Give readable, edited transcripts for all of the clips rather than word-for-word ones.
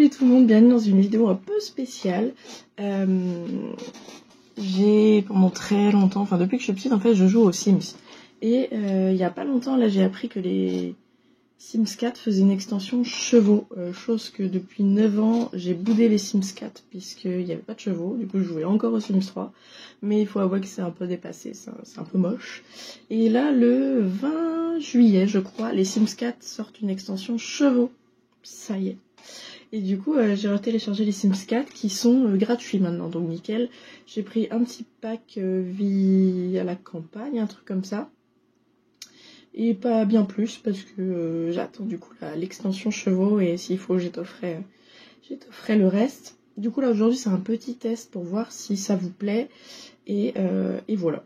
Salut tout le monde, bienvenue dans une vidéo un peu spéciale. J'ai pendant très longtemps, enfin depuis que je suis petite en fait, je joue aux Sims. Et il y a pas longtemps là j'ai appris que les Sims 4 faisaient une extension chevaux. Chose que depuis 9 ans j'ai boudé les Sims 4 puisqu'il n'y avait pas de chevaux. Du coup je jouais encore aux Sims 3. Mais il faut avouer que c'est un peu dépassé, c'est un peu moche. Et là le 20 juillet je crois, les Sims 4 sortent une extension chevaux. Ça y est. Et du coup, j'ai retéléchargé les Sims 4 qui sont gratuits maintenant, donc nickel. J'ai pris un petit pack vie à la campagne, un truc comme ça. Et pas bien plus, parce que j'attends du coup l'extension chevaux, et s'il faut, je t'offrais le reste. Du coup, là, aujourd'hui, c'est un petit test pour voir si ça vous plaît, et voilà.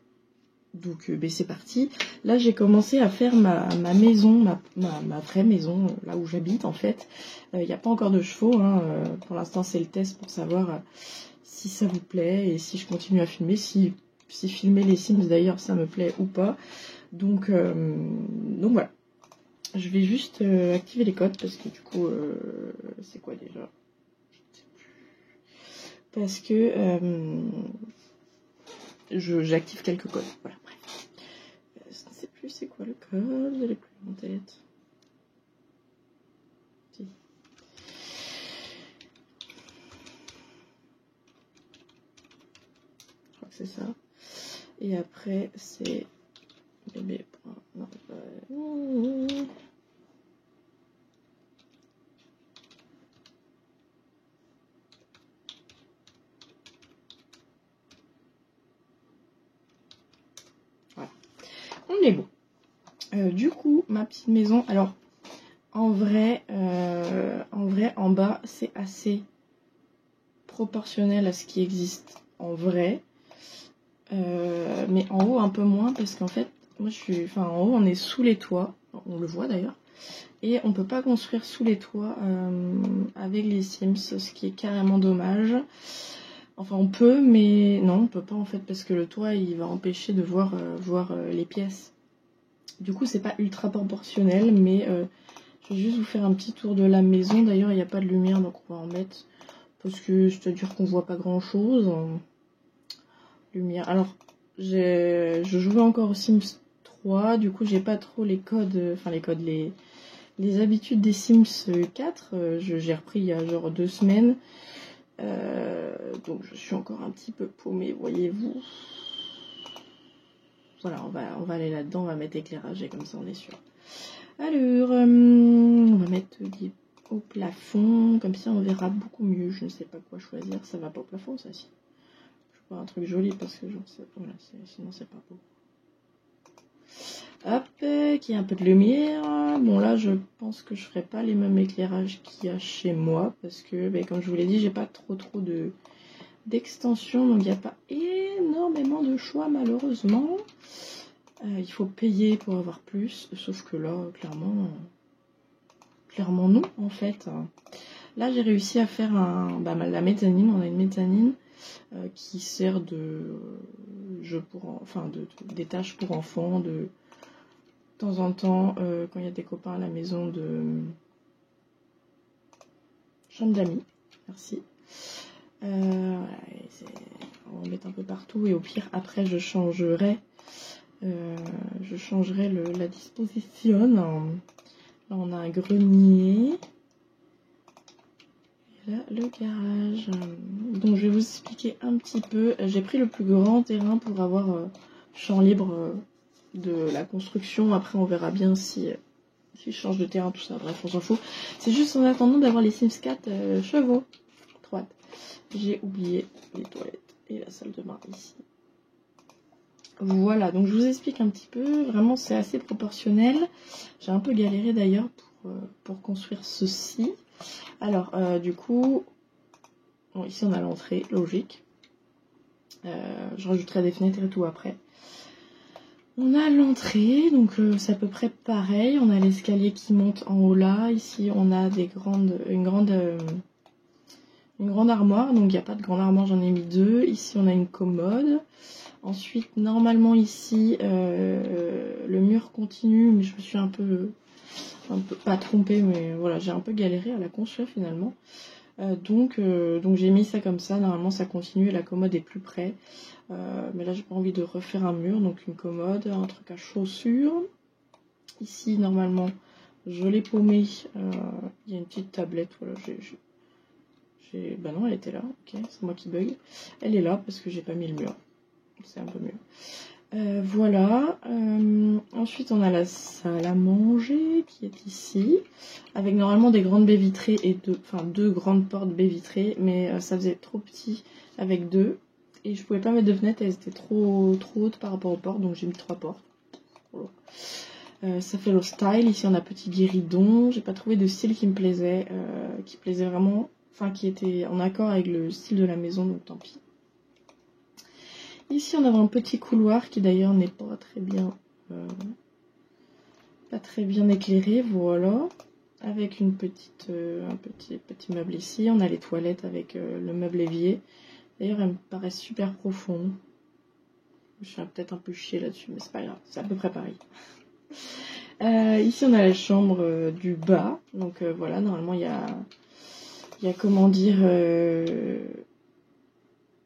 Donc c'est parti. Là j'ai commencé à faire ma maison, ma vraie maison, là où j'habite en fait. Il n'y a pas encore de chevaux, hein. Pour l'instant c'est le test pour savoir si ça vous plaît et si je continue à filmer, si filmer les Sims d'ailleurs ça me plaît ou pas. Donc voilà. Je vais juste activer les codes parce que du coup c'est quoi déjà? Je ne sais plus. Parce que j'active quelques codes. Voilà. Je ne sais plus c'est quoi le code, je l'ai plus en tête. Si. Je crois que c'est ça. Et après c'est bébé. Non, voilà. On est bon. Du coup, ma petite maison, alors en vrai, en bas, c'est assez proportionnel à ce qui existe en vrai. Mais en haut, un peu moins, parce qu'en fait, moi je suis. Enfin, en haut, on est sous les toits, on le voit d'ailleurs. Et on peut pas construire sous les toits avec les Sims, ce qui est carrément dommage. Enfin, on peut, mais non, on peut pas en fait, parce que le toit, il va empêcher de voir les pièces. Du coup, c'est pas ultra proportionnel, mais je vais juste vous faire un petit tour de la maison. D'ailleurs, il n'y a pas de lumière, donc on va en mettre. Parce que c'est-à-dire qu'on voit pas grand-chose. Lumière. Alors, je jouais encore aux Sims 3, du coup, j'ai pas trop les codes, enfin les habitudes des Sims 4. J'ai repris il y a genre 2 semaines. Donc, je suis encore un petit peu paumée, voyez-vous. Voilà, on va aller là-dedans, on va mettre éclairage et comme ça on est sûr. Alors, on va mettre des au plafond, comme ça on verra beaucoup mieux. Je ne sais pas quoi choisir, ça va pas au plafond ça si. Je veux pas un truc joli parce que genre, voilà, sinon c'est pas beau. Hop, qu'il y ait un peu de lumière. Bon là je pense que je ferai pas les mêmes éclairages qu'il y a chez moi parce que comme je vous l'ai dit, j'ai pas trop d'extensions, donc il n'y a pas énormément de choix malheureusement. Il faut payer pour avoir plus, sauf que là clairement non en fait. Là j'ai réussi à faire la mezzanine. On a une mezzanine qui sert de jeu des tâches pour enfants, de temps en temps quand il y a des copains à la maison, de chambre d'amis. Merci. Voilà, on va mettre un peu partout et au pire après je changerai la disposition. Là on a un grenier. Et là le garage. Donc je vais vous expliquer un petit peu. J'ai pris le plus grand terrain pour avoir champ libre de la construction. Après on verra bien si je change de terrain, tout ça. Bref, on s'en fout. C'est juste en attendant d'avoir les Sims 4 chevaux. Trop hâte. J'ai oublié les toilettes et la salle de bain ici. Voilà, donc je vous explique un petit peu. Vraiment, c'est assez proportionnel. J'ai un peu galéré d'ailleurs pour construire ceci. Alors, du coup, bon, ici on a l'entrée, logique. Je rajouterai des fenêtres et tout après. On a l'entrée, donc c'est à peu près pareil. On a l'escalier qui monte en haut là. Ici, on a une grande armoire. Donc, il n'y a pas de grande armoire, j'en ai mis 2. Ici, on a une commode. Ensuite, normalement, ici, le mur continue, mais je me suis un peu pas trompée, mais voilà, j'ai un peu galéré à la construire finalement. Donc j'ai mis ça comme ça. Normalement ça continue et la commode est plus près. Mais là j'ai pas envie de refaire un mur. Donc une commode, un truc à chaussures. Ici normalement je l'ai paumé. Il y a une petite tablette. Voilà, bah non, elle était là. Ok, c'est moi qui bug. Elle est là parce que j'ai pas mis le mur. C'est un peu mieux. Voilà. Ensuite, on a la salle à manger qui est ici, avec normalement des grandes baies vitrées et deux grandes portes baies vitrées, mais ça faisait trop petit avec deux, et je pouvais pas mettre de fenêtres, elles étaient trop hautes par rapport aux portes, donc j'ai mis 3 portes. Voilà. Ça fait le style. Ici, on a petit guéridon. J'ai pas trouvé de style qui me plaisait, vraiment, enfin qui était en accord avec le style de la maison, donc tant pis. Ici, on a un petit couloir qui d'ailleurs n'est pas très bien éclairé, voilà. Avec un petit meuble ici. On a les toilettes avec le meuble évier. D'ailleurs, elles me paraissent super profondes. Je suis peut-être un peu chiée là-dessus, mais c'est pas grave, c'est à peu près pareil. Ici, on a la chambre du bas. Donc voilà, normalement, il y a comment dire...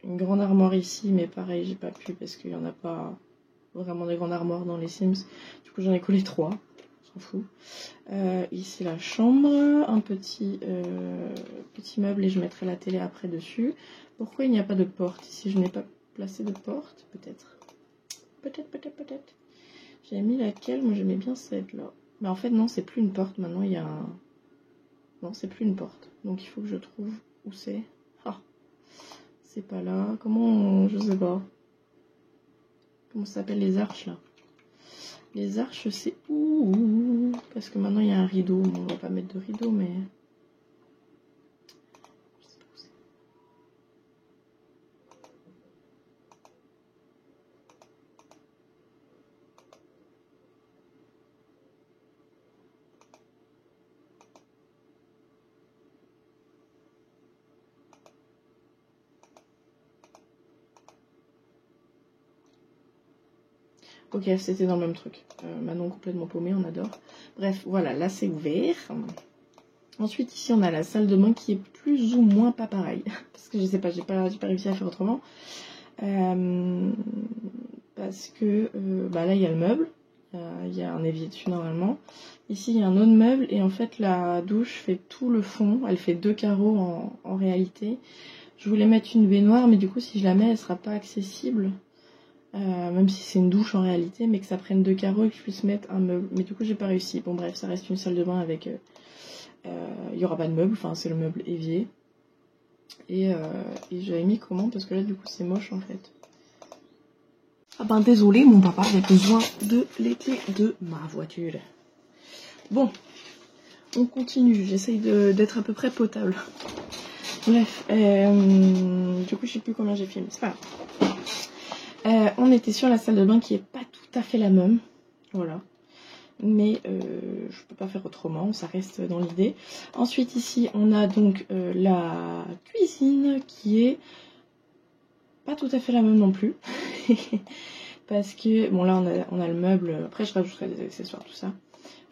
une grande armoire ici, mais pareil, j'ai pas pu parce qu'il n'y en a pas vraiment des grandes armoires dans les Sims. Du coup, j'en ai collé 3, on s'en fout. Ici, la chambre, un petit meuble et je mettrai la télé après dessus. Pourquoi il n'y a pas de porte ici? Je n'ai pas placé de porte, peut-être. Peut-être. J'ai mis laquelle? Moi, j'aimais bien celle-là. Mais en fait, non, c'est plus une porte. Maintenant, il y a un... Non, c'est plus une porte. Donc, il faut que je trouve où c'est. Ah, c'est pas là. Je sais pas. Comment ça s'appelle les arches, là? Les arches, c'est où? Parce que maintenant, il y a un rideau. Bon, on va pas mettre de rideau, mais... Je sais pas où c'est. Ok, c'était dans le même truc. Manon complètement paumée, on adore. Bref, voilà, là c'est ouvert. Ensuite, ici, on a la salle de bain qui est plus ou moins pas pareil. Parce que je sais pas, j'ai pas réussi à faire autrement. Parce que là, il y a le meuble. Il y a un évier dessus normalement. Ici, il y a un autre meuble. Et en fait, la douche fait tout le fond. Elle fait 2 carreaux en réalité. Je voulais mettre une baignoire, mais du coup, si je la mets, elle sera pas accessible. Même si c'est une douche en réalité, mais que ça prenne 2 carreaux et que je puisse mettre un meuble. Mais du coup, j'ai pas réussi. Bon, bref, ça reste une salle de bain avec... il y aura pas de meuble, enfin, c'est le meuble évier. Et j'avais mis comment? Parce que là, du coup, c'est moche, en fait. Ah ben, désolé, mon papa avait besoin de les clés de ma voiture. Bon, on continue. J'essaye d'être à peu près potable. Bref, du coup, je sais plus combien j'ai filmé. C'est pas grave. On était sur la salle de bain qui est pas tout à fait la même, voilà, mais je peux pas faire autrement, ça reste dans l'idée. Ensuite ici on a donc la cuisine qui est pas tout à fait la même non plus, parce que bon là on a le meuble, après je rajouterai des accessoires tout ça.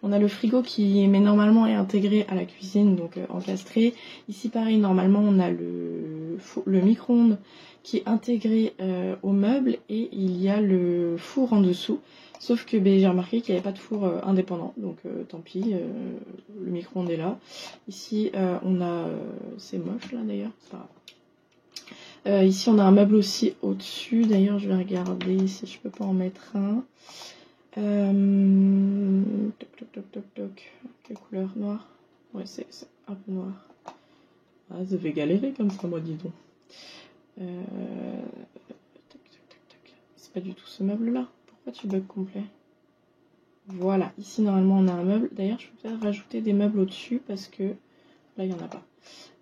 On a le frigo qui, mais normalement, est intégré à la cuisine, donc encastré. Ici, pareil, normalement, on a le micro-ondes qui est intégré au meuble et il y a le four en dessous. Sauf que j'ai remarqué qu'il n'y avait pas de four indépendant, donc tant pis, le micro-ondes est là. Ici, on a... c'est moche, là, d'ailleurs. Ici, on a un meuble aussi au-dessus. D'ailleurs, je vais regarder si je peux pas en mettre un. Toc. Quelle couleur? Noir? Ouais, c'est un peu noir. Ah, ça fait galérer comme ça, moi, dis donc. C'est pas du tout ce meuble-là. Pourquoi tu bugs complet? Voilà, ici, normalement, on a un meuble. D'ailleurs, je peux peut-être rajouter des meubles au-dessus parce que... Là, il n'y en a pas.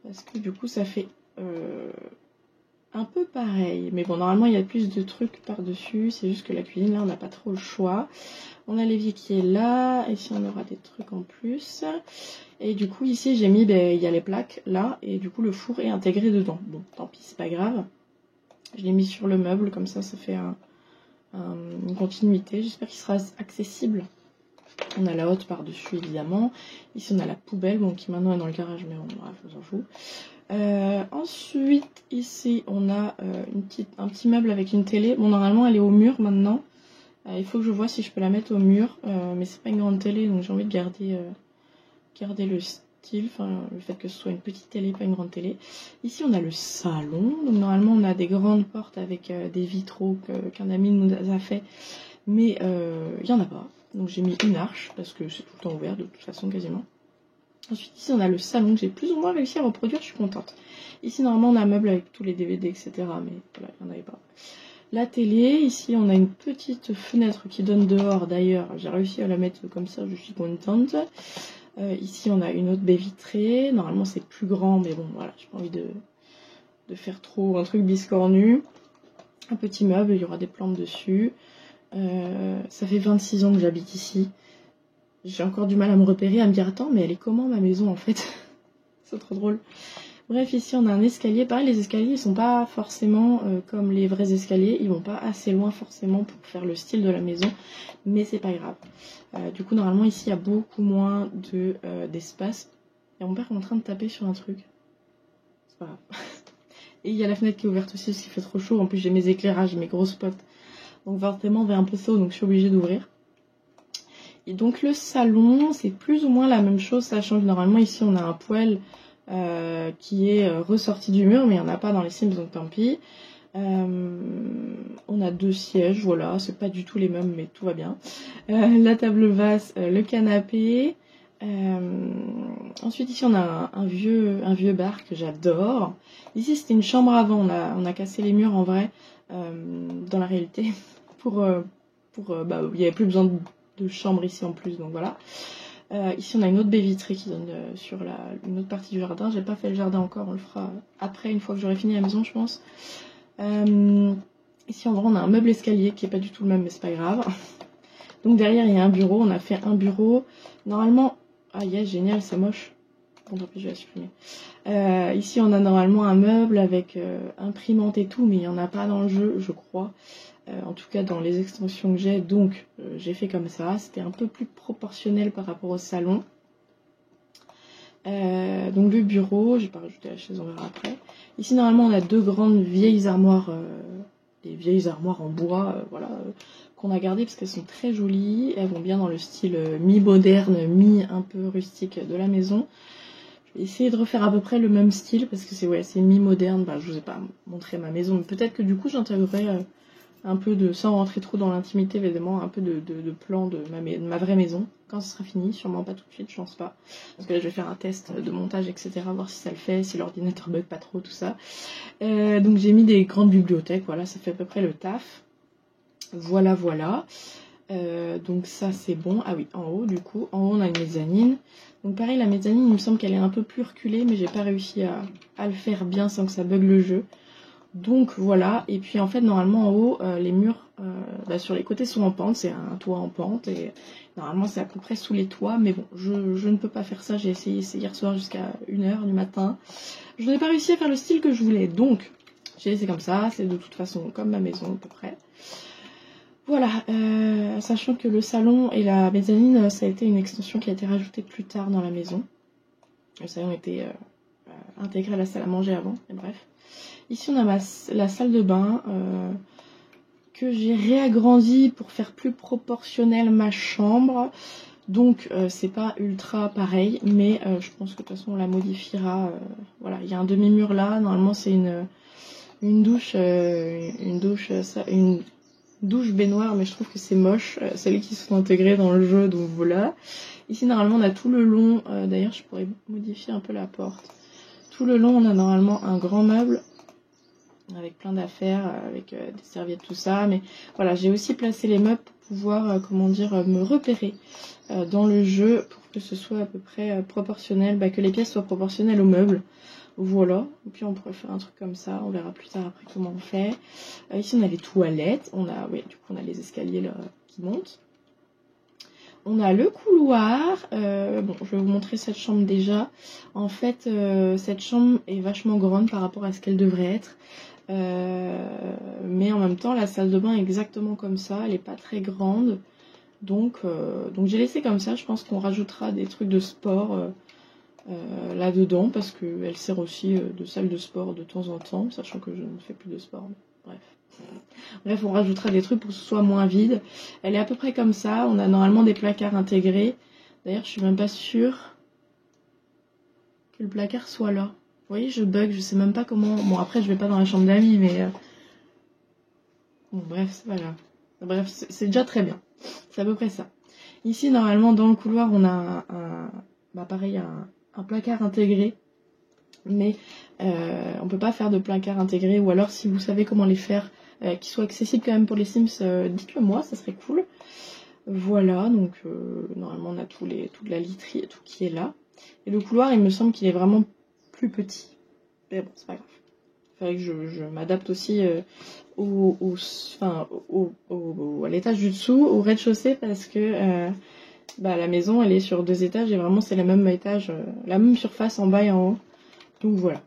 Parce que, du coup, ça fait... un peu pareil, mais bon, normalement il y a plus de trucs par-dessus, c'est juste que la cuisine là on n'a pas trop le choix. On a l'évier qui est là, ici on aura des trucs en plus, et du coup ici j'ai mis, il y a les plaques là, et du coup le four est intégré dedans. Bon, tant pis, c'est pas grave, je l'ai mis sur le meuble, comme ça fait une continuité, j'espère qu'il sera accessible. On a la hotte par-dessus évidemment, ici on a la poubelle, bon qui maintenant est dans le garage, mais bref, on s'en fout. Ensuite, ici, on a un petit meuble avec une télé. Bon, normalement, elle est au mur maintenant. Il faut que je vois si je peux la mettre au mur. Mais c'est pas une grande télé, donc j'ai envie de garder le style. Enfin, le fait que ce soit une petite télé, pas une grande télé. Ici, on a le salon. Donc, normalement, on a des grandes portes avec des vitraux qu'un ami nous a fait. Mais il n'y en a pas. Donc, j'ai mis une arche parce que c'est tout le temps ouvert, de toute façon, quasiment. Ensuite, ici, on a le salon que j'ai plus ou moins réussi à reproduire, je suis contente. Ici, normalement, on a un meuble avec tous les DVD, etc. Mais voilà, il n'y en avait pas. La télé, ici, on a une petite fenêtre qui donne dehors, d'ailleurs. J'ai réussi à la mettre comme ça, je suis contente. Ici, on a une autre baie vitrée. Normalement, c'est plus grand, mais bon, voilà, j'ai pas envie de faire trop un truc biscornu. Un petit meuble, il y aura des plantes dessus. Ça fait 26 ans que j'habite ici. J'ai encore du mal à me repérer, à me dire attends, mais elle est comment ma maison en fait? C'est trop drôle. Bref, ici on a un escalier. Pareil, les escaliers ils sont pas forcément comme les vrais escaliers. Ils vont pas assez loin forcément pour faire le style de la maison. Mais c'est pas grave. Du coup, normalement ici il y a beaucoup moins d'espace. Et mon père est en train de taper sur un truc. C'est pas grave. Et il y a la fenêtre qui est ouverte aussi parce qu'il fait trop chaud. En plus j'ai mes éclairages, mes gros spots. Donc forcément on va un peu chaud, donc je suis obligée d'ouvrir. Et donc le salon, c'est plus ou moins la même chose, ça change. Normalement ici on a un poêle qui est ressorti du mur, mais il n'y en a pas dans les Sims, donc tant pis. On a 2 sièges, voilà, c'est pas du tout les mêmes, mais tout va bien. La table basse, le canapé. Ensuite ici on a un vieux bar que j'adore. Ici c'était une chambre avant, on a cassé les murs en vrai, dans la réalité, bah, il n'y avait plus besoin de chambre ici en plus, donc voilà. Ici on a une autre baie vitrée qui donne sur une autre partie du jardin. J'ai pas fait le jardin encore, on le fera après, une fois que j'aurai fini la maison je pense. Ici en vrai on a un meuble escalier qui est pas du tout le même, mais c'est pas grave. Donc derrière il y a un bureau, on a fait un bureau. Normalement, ah yes, génial, c'est moche. Bon tant pis, je vais la supprimer. Ici on a normalement un meuble avec imprimante et tout, mais il n'y en a pas dans le jeu, je crois. En tout cas dans les extensions que j'ai, donc j'ai fait comme ça. C'était un peu plus proportionnel par rapport au salon. Donc le bureau, j'ai pas rajouté la chaise, on verra après. Ici normalement on a 2 grandes vieilles armoires, des vieilles armoires en bois, voilà, qu'on a gardées parce qu'elles sont très jolies. Elles vont bien dans le style mi-moderne, mi-un peu rustique de la maison. Je vais essayer de refaire à peu près le même style parce que c'est mi-moderne. Bah, je vous ai pas montré ma maison, mais peut-être que du coup j'intégrerai un peu sans rentrer trop dans l'intimité évidemment, un peu de plan de ma vraie maison quand ce sera fini, sûrement pas tout de suite, je pense pas, parce que là je vais faire un test de montage etc, voir si ça le fait, si l'ordinateur bug pas trop, tout ça. Donc j'ai mis des grandes bibliothèques, voilà, ça fait à peu près le taf, voilà. Donc ça c'est bon. Ah oui, en haut du coup, en haut on a une mezzanine. Donc pareil, la mezzanine il me semble qu'elle est un peu plus reculée, mais j'ai pas réussi à le faire bien sans que ça bug le jeu. Donc voilà, et puis en fait normalement en haut, les murs sur les côtés sont en pente, c'est un toit en pente, et normalement c'est à peu près sous les toits, mais bon, je ne peux pas faire ça, j'ai essayé hier soir jusqu'à 1h du matin. Je n'ai pas réussi à faire le style que je voulais, donc j'ai laissé comme ça, c'est de toute façon comme ma maison à peu près. Voilà, sachant que le salon et la mezzanine, ça a été une extension qui a été rajoutée plus tard dans la maison. Le salon était intégré à la salle à manger avant, et bref. Ici on a la salle de bain que j'ai réagrandie pour faire plus proportionnelle ma chambre. Donc c'est pas ultra pareil, mais je pense que de toute façon on la modifiera. Voilà, il y a un demi-mur là, normalement c'est une douche baignoire, mais je trouve que c'est moche, celles qui sont intégrées dans le jeu, donc voilà. Ici normalement on a tout le long, d'ailleurs je pourrais modifier un peu la porte. Tout le long on a normalement un grand meuble avec plein d'affaires, avec des serviettes, tout ça, mais voilà, j'ai aussi placé les meubles pour pouvoir, me repérer dans le jeu, pour que ce soit à peu près proportionnel, que les pièces soient proportionnelles aux meubles, voilà. Et puis on pourrait faire un truc comme ça, on verra plus tard après comment on fait. Ici on a les toilettes, du coup on a les escaliers là qui montent. On a le couloir, je vais vous montrer cette chambre déjà. En fait, cette chambre est vachement grande par rapport à ce qu'elle devrait être. Mais en même temps, la salle de bain est exactement comme ça, elle est pas très grande. Donc j'ai laissé comme ça, je pense qu'on rajoutera des trucs de sport là-dedans, parce qu'elle sert aussi de salle de sport de temps en temps, sachant que je ne fais plus de sport. Bref. Bref, on rajoutera des trucs pour que ce soit moins vide. Elle est à peu près comme ça. On a normalement des placards intégrés. D'ailleurs, je suis même pas sûre que le placard soit là. Vous voyez, je bug, je sais même pas comment... Bon, après, je vais pas dans la chambre d'amis, mais... Bon, bref, c'est pas grave. Bref, c'est déjà très bien. C'est à peu près ça. Ici, normalement, dans le couloir, on a pareil, un placard intégré. Mais on peut pas faire de placard intégré. Ou alors, si vous savez comment les faire, qui soient accessibles quand même pour les Sims, dites-le moi, ça serait cool. Voilà, donc normalement, on a toute la literie et tout qui est là. Et le couloir, il me semble qu'il est vraiment plus petit. Mais bon, c'est pas grave. Il faudrait que je m'adapte aussi à l'étage du dessous, au rez-de-chaussée, parce que la maison, elle est sur 2 étages et vraiment, c'est le même étage, la même surface en bas et en haut. Donc voilà.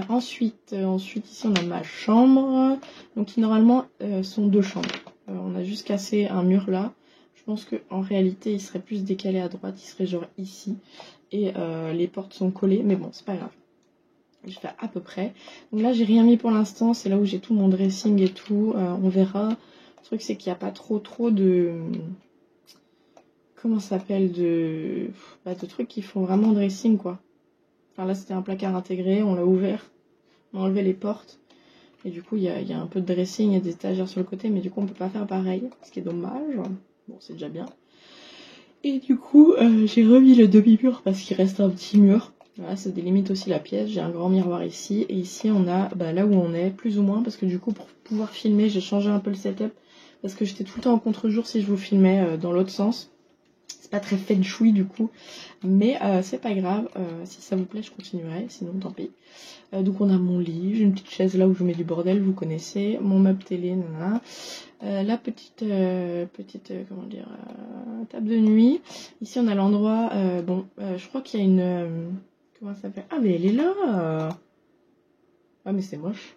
Ensuite, ici, on a ma chambre, donc qui normalement sont 2 chambres. On a juste cassé un mur là. Je pense qu'en réalité, il serait plus décalé à droite, il serait genre ici. Et les portes sont collées, mais bon, c'est pas grave. Je fais à peu près. Donc là, j'ai rien mis pour l'instant. C'est là où j'ai tout mon dressing et tout. On verra. Le truc, c'est qu'il n'y a pas trop de... Comment ça s'appelle de trucs qui font vraiment dressing, quoi. Enfin, là, c'était un placard intégré. On l'a ouvert. On a enlevé les portes. Et du coup, il y a un peu de dressing. Il y a des étagères sur le côté. Mais du coup, on peut pas faire pareil. Ce qui est dommage. Bon, c'est déjà bien. Et du coup, j'ai remis le demi-mur parce qu'il reste un petit mur. Voilà, ça délimite aussi la pièce. J'ai un grand miroir ici. Et ici, on a là où on est, plus ou moins. Parce que du coup, pour pouvoir filmer, j'ai changé un peu le setup. Parce que j'étais tout le temps en contre-jour si je vous filmais dans l'autre sens. C'est pas très feng shui du coup. Mais c'est pas grave. Si ça vous plaît, je continuerai. Sinon, tant pis. Donc on a mon lit. J'ai une petite chaise là où je mets du bordel, vous connaissez. Mon meuble télé, nanana. La petite table de nuit. Ici, on a l'endroit... je crois qu'il y a une... comment ça s'appelle? Ah, mais elle est là. Ah, mais c'est moche.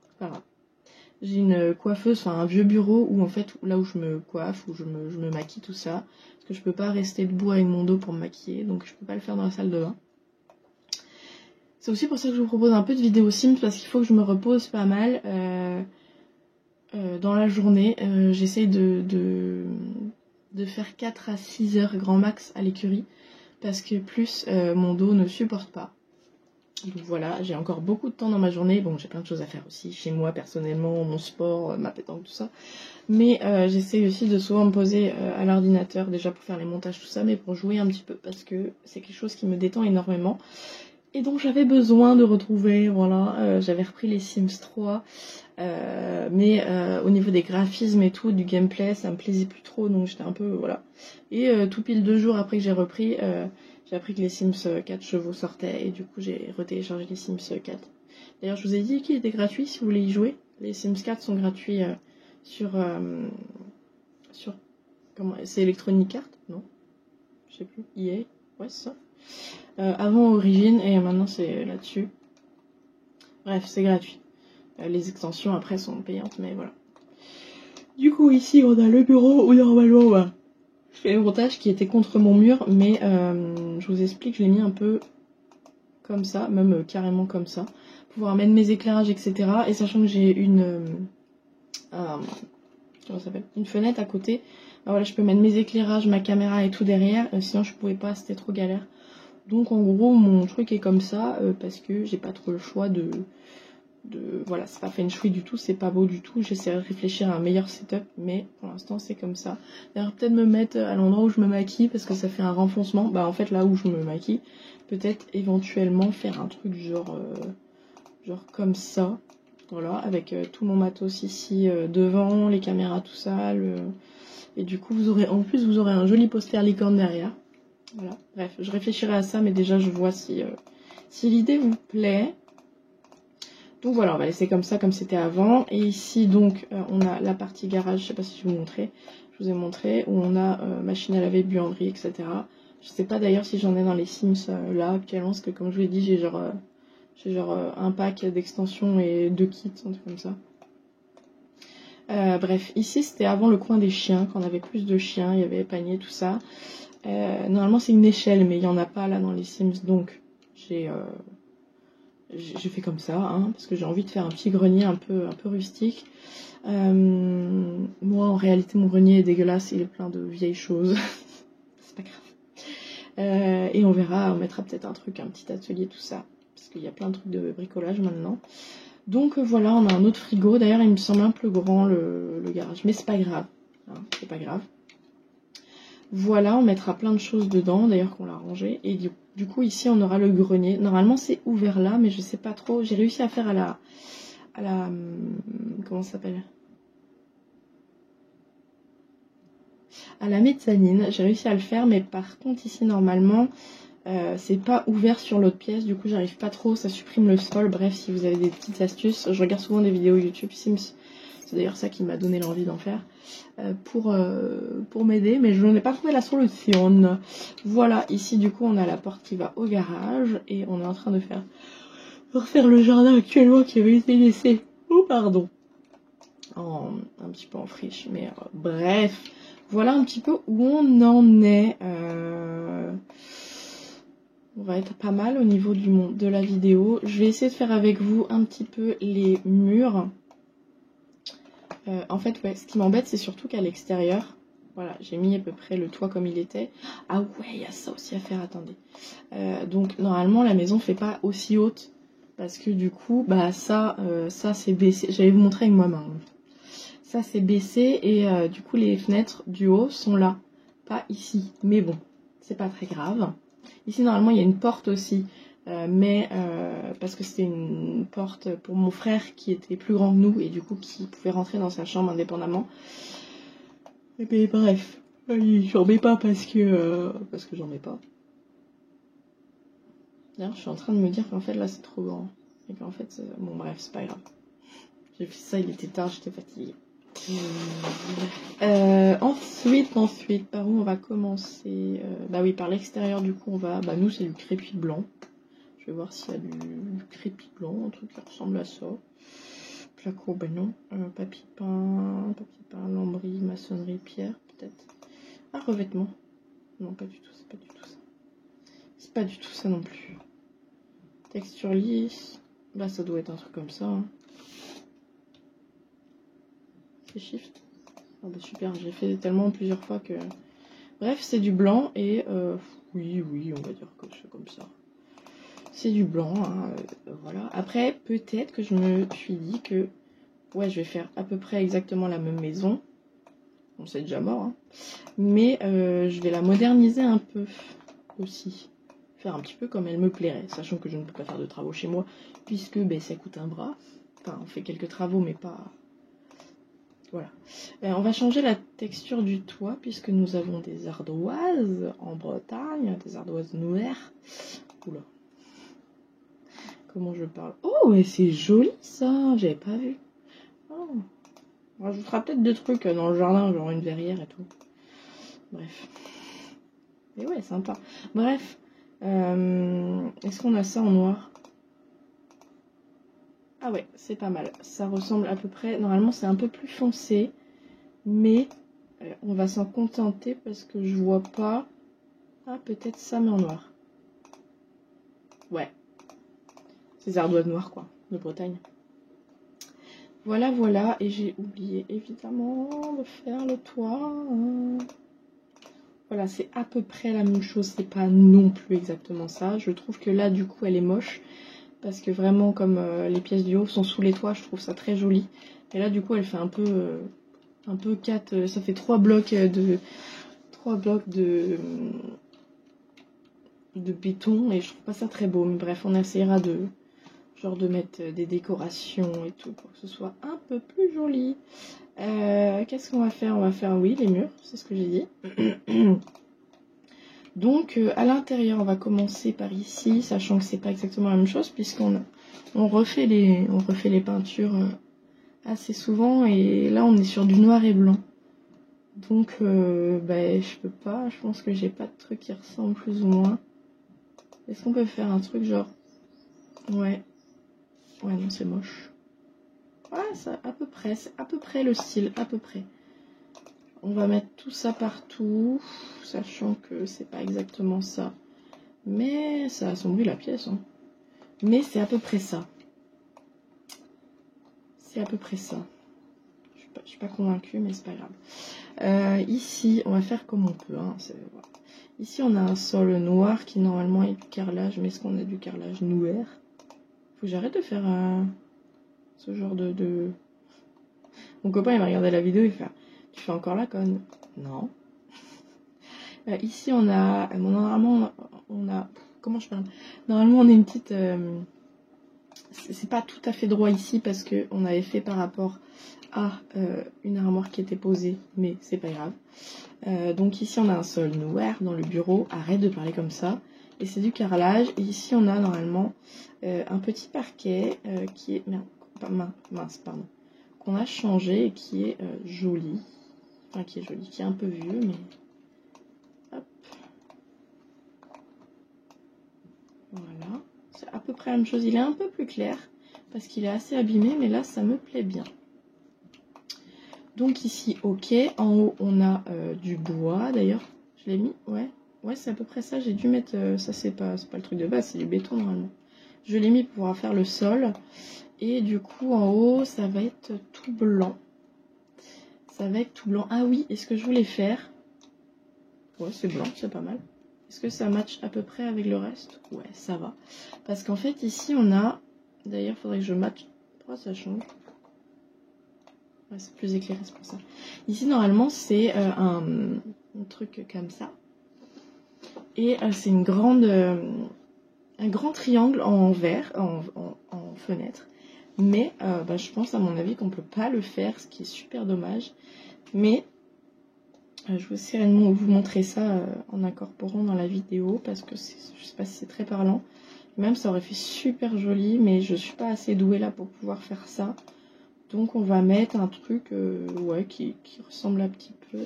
C'est pas grave. J'ai une coiffeuse, enfin un vieux bureau où en fait, là où je me coiffe, où je me maquille, tout ça. Parce que je peux pas rester debout avec mon dos pour me maquiller, donc je peux pas le faire dans la salle de bain. C'est aussi pour ça que je vous propose un peu de vidéos Sims, parce qu'il faut que je me repose pas mal dans la journée. J'essaye de faire 4 à 6 heures grand max à l'écurie, parce que plus mon dos ne supporte pas. Donc voilà, j'ai encore beaucoup de temps dans ma journée. Bon, j'ai plein de choses à faire aussi, chez moi, personnellement, mon sport, ma pétanque, tout ça. Mais j'essaie aussi de souvent me poser à l'ordinateur, déjà pour faire les montages, tout ça, mais pour jouer un petit peu, parce que c'est quelque chose qui me détend énormément. Et donc j'avais besoin de retrouver, voilà, j'avais repris les Sims 3, mais au niveau des graphismes et tout, du gameplay, ça me plaisait plus trop, donc j'étais un peu, voilà. Et tout pile 2 jours après que j'ai repris... j'ai appris que les Sims 4 chevaux sortaient et du coup j'ai retéléchargé les Sims 4. D'ailleurs je vous ai dit qu'il était gratuit si vous voulez y jouer. Les Sims 4 sont gratuits sur comment c'est Electronic Arts, non? Je sais plus. EA, ouais c'est ça. Avant Origin et maintenant c'est là-dessus. Bref, c'est gratuit. Les extensions après sont payantes, mais voilà. Du coup ici on a le bureau où normalement je fais le montage qui était contre mon mur, mais je vous explique, je l'ai mis un peu comme ça, même carrément comme ça, pour pouvoir mettre mes éclairages, etc. Et sachant que j'ai comment ça s'appelle, une fenêtre à côté, voilà, je peux mettre mes éclairages, ma caméra et tout derrière, sinon je pouvais pas, c'était trop galère. Donc en gros, mon truc est comme ça, parce que j'ai pas trop le choix voilà, c'est pas feng shui du tout, c'est pas beau du tout, j'essaierai de réfléchir à un meilleur setup, mais pour l'instant c'est comme ça. D'ailleurs peut-être me mettre à l'endroit où je me maquille, parce que ça fait un renfoncement, en fait là où je me maquille, peut-être éventuellement faire un truc genre comme ça, voilà, avec tout mon matos ici devant, les caméras, tout ça, et du coup vous aurez un joli poster licorne derrière, voilà, bref, je réfléchirai à ça, mais déjà je vois si l'idée vous plaît. Donc voilà, on va laisser comme ça, comme c'était avant. Et ici, donc, on a la partie garage, je sais pas si je vous ai montré, où on a machine à laver, buanderie, etc. Je sais pas d'ailleurs si j'en ai dans les Sims là actuellement, parce que comme je vous l'ai dit, j'ai genre un pack d'extensions et 2 kits, un truc comme ça. Bref, ici c'était avant le coin des chiens, quand on avait plus de chiens, il y avait panier, tout ça. Normalement c'est une échelle, mais il n'y en a pas là dans les Sims, donc j'ai fait comme ça, hein, parce que j'ai envie de faire un petit grenier un peu rustique. Moi en réalité mon grenier est dégueulasse, il est plein de vieilles choses. C'est pas grave. Et on verra, on mettra peut-être un petit atelier, tout ça, parce qu'il y a plein de trucs de bricolage maintenant. Donc voilà, on a un autre frigo. D'ailleurs il me semble un peu grand le garage, mais c'est pas grave, hein, c'est pas grave. Voilà, on mettra plein de choses dedans, d'ailleurs qu'on l'a rangé. Et du coup, ici, on aura le grenier. Normalement, c'est ouvert là, mais je sais pas trop. J'ai réussi à faire à la comment ça s'appelle? À la mezzanine. J'ai réussi à le faire, mais par contre, ici, normalement, c'est pas ouvert sur l'autre pièce. Du coup, j'arrive pas trop. Ça supprime le sol. Bref, si vous avez des petites astuces, je regarde souvent des vidéos YouTube Sims. C'est d'ailleurs ça qui m'a donné l'envie d'en faire. Pour m'aider, mais je n'ai pas trouvé la solution. Voilà, ici du coup on a la porte qui va au garage et on est en train de refaire le jardin actuellement qui avait été laissé, pardon, un petit peu en friche, mais bref, voilà un petit peu où on en est. On va être pas mal au niveau de la vidéo. Je vais essayer de faire avec vous un petit peu les murs. En fait, ouais, ce qui m'embête, c'est surtout qu'à l'extérieur, voilà, j'ai mis à peu près le toit comme il était. Ah ouais, il y a ça aussi à faire, attendez. Donc, normalement, la maison fait pas aussi haute, parce que du coup, bah ça c'est baissé. J'allais vous montrer avec moi-même. Ça, c'est baissé, et du coup, les fenêtres du haut sont là, pas ici. Mais bon, c'est pas très grave. Ici, normalement, il y a une porte aussi. Mais parce que c'était une porte pour mon frère qui était plus grand que nous et du coup qui pouvait rentrer dans sa chambre indépendamment. Mais bref, j'en mets pas parce que j'en mets pas. D'ailleurs, je suis en train de me dire qu'en fait là c'est trop grand et qu'en fait bon bref, c'est pas grave. J'ai fait ça, il était tard, j'étais fatiguée. Ensuite, par où on va commencer? Bah oui, par l'extérieur du coup on va. Bah nous c'est du crépi blanc. Je vais voir s'il y a du crépi blanc, un truc qui ressemble à ça. Placo, ben non. Papier peint, lambris, maçonnerie, pierre, peut-être. Ah, revêtement. Non, pas du tout, c'est pas du tout ça. C'est pas du tout ça non plus. Texture lisse. Bah, ça doit être un truc comme ça. Hein. C'est shift. Ah bah super, j'ai fait tellement plusieurs fois que... Bref, c'est du blanc et... oui, on va dire que c'est comme ça. C'est du blanc, hein, voilà. Après, peut-être que je me suis dit que... Ouais, je vais faire à peu près exactement la même maison. Bon, c'est déjà mort, hein. Mais je vais la moderniser un peu aussi. Faire un petit peu comme elle me plairait. Sachant que je ne peux pas faire de travaux chez moi, puisque ben, ça coûte un bras. Enfin, on fait quelques travaux, mais pas... Voilà. On va changer la texture du toit, puisque nous avons des ardoises en Bretagne. Des ardoises noires. Oula. Comment je parle? Oh, mais c'est joli ça! J'avais pas vu. Oh. On rajoutera peut-être des trucs dans le jardin, genre une verrière et tout. Bref. Mais ouais, sympa. Bref. Est-ce qu'on a ça en noir? Ah ouais, c'est pas mal. Ça ressemble à peu près... Normalement, c'est un peu plus foncé. Mais on va s'en contenter parce que je vois pas... Ah, peut-être ça, mais en noir. Ouais. Ces ardoises noires, quoi. De Bretagne. Voilà, voilà. Et j'ai oublié, évidemment, de faire le toit. Voilà, c'est à peu près la même chose. C'est pas non plus exactement ça. Je trouve que là, du coup, elle est moche. Parce que vraiment, comme les pièces du haut sont sous les toits, je trouve ça très joli. Et là, du coup, elle fait un peu 4... ça fait 3 blocs de béton. Et je trouve pas ça très beau. Mais bref, on essaiera de mettre des décorations et tout pour que ce soit un peu plus joli. Qu'est-ce qu'on va faire? On va faire, oui, les murs, c'est ce que j'ai dit. Donc à l'intérieur, on va commencer par ici, sachant que c'est pas exactement la même chose puisqu'on refait les peintures assez souvent et là on est sur du noir et blanc. Donc bah, je peux pas, je pense que j'ai pas de truc qui ressemble plus ou moins. Est-ce qu'on peut faire un truc genre... Ouais non, c'est moche. Voilà, ça à peu près, c'est à peu près le style, à peu près. on va mettre tout ça partout, sachant que c'est pas exactement ça. Mais ça assombrit la pièce. Hein. Mais c'est à peu près ça. C'est à peu près ça. Je suis pas convaincue, mais c'est pas grave. Ici, on va faire comme on peut. Hein, voilà. Ici, on a un sol noir qui normalement est du carrelage. Mais est-ce qu'on a du carrelage noir? Faut que j'arrête de faire ce genre de... Mon copain, il va regarder la vidéo, il fait « Tu fais encore la conne ?» Non. Ici, on a... normalement, on a... Comment je parle? Normalement, on a une petite... c'est pas tout à fait droit ici parce que on avait fait par rapport à une armoire qui était posée, mais c'est pas grave. Donc ici, on a un sol noir dans le bureau. Arrête de parler comme ça. Et c'est du carrelage. Et ici, on a normalement un petit parquet qui est... Merde, pas mince, pardon. Qu'on a changé et qui est joli. Enfin, qui est joli, qui est un peu vieux, mais... Hop. Voilà. C'est à peu près la même chose. Il est un peu plus clair parce qu'il est assez abîmé, mais là, ça me plaît bien. Donc ici, ok. En haut, on a du bois. D'ailleurs, je l'ai mis, ouais. Ouais, c'est à peu près ça. J'ai dû mettre... ça, c'est pas le truc de base, c'est du béton, normalement. Je l'ai mis pour pouvoir faire le sol. Et du coup, en haut, ça va être tout blanc. Ça va être tout blanc. Ah oui, et ce que je voulais faire... Ouais, c'est blanc, c'est pas mal. Est-ce que ça match à peu près avec le reste? Ouais, ça va. Parce qu'en fait, ici, on a... D'ailleurs, il faudrait que je matche... Pourquoi ça change? Ouais, c'est plus éclairé, c'est pour ça. Ici, normalement, c'est un truc comme ça. Et c'est une grande... un grand triangle en verre, en fenêtre. Mais je pense, à mon avis, qu'on peut pas le faire, ce qui est super dommage. Mais... je vais essayer de vous montrer ça en incorporant dans la vidéo parce que je sais pas si c'est très parlant. Même ça aurait fait super joli, mais je suis pas assez douée là pour pouvoir faire ça. Donc on va mettre un truc ouais, qui ressemble un petit peu.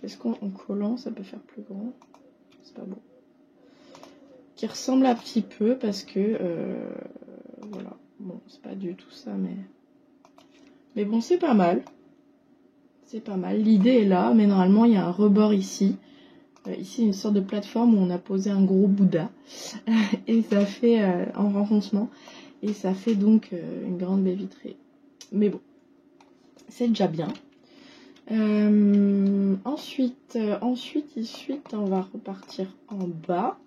Est-ce qu'en collant ça peut faire plus grand? C'est pas beau. Qui ressemble un petit peu parce que voilà. Bon, c'est pas du tout ça, mais bon, c'est pas mal. C'est pas mal. L'idée est là, mais normalement il y a un rebord ici. Ici, une sorte de plateforme où on a posé un gros Bouddha. Et ça fait en renfoncement. Et ça fait donc une grande baie vitrée. Mais bon, c'est déjà bien. Ensuite, on va repartir en bas.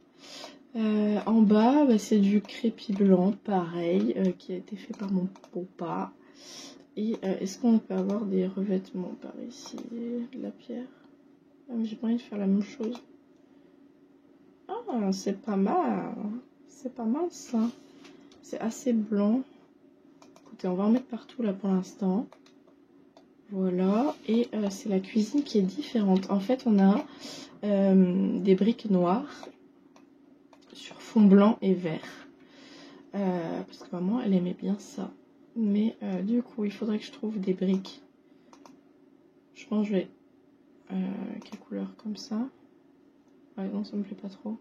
En bas, c'est du crépi blanc, pareil, qui a été fait par mon papa. Et est-ce qu'on peut avoir des revêtements par ici? De la pierre? Ah, mais j'ai pas envie de faire la même chose. Ah, c'est pas mal. C'est pas mal ça. C'est assez blanc. Écoutez, on va en mettre partout là pour l'instant. Voilà. Et c'est la cuisine qui est différente. En fait, on a des briques noires sur fond blanc et vert. Parce que maman, elle aimait bien ça. Mais du coup, il faudrait que je trouve des briques. Je pense que je vais... quelle couleur? Comme ça. Ouais, non, ça me plaît pas trop.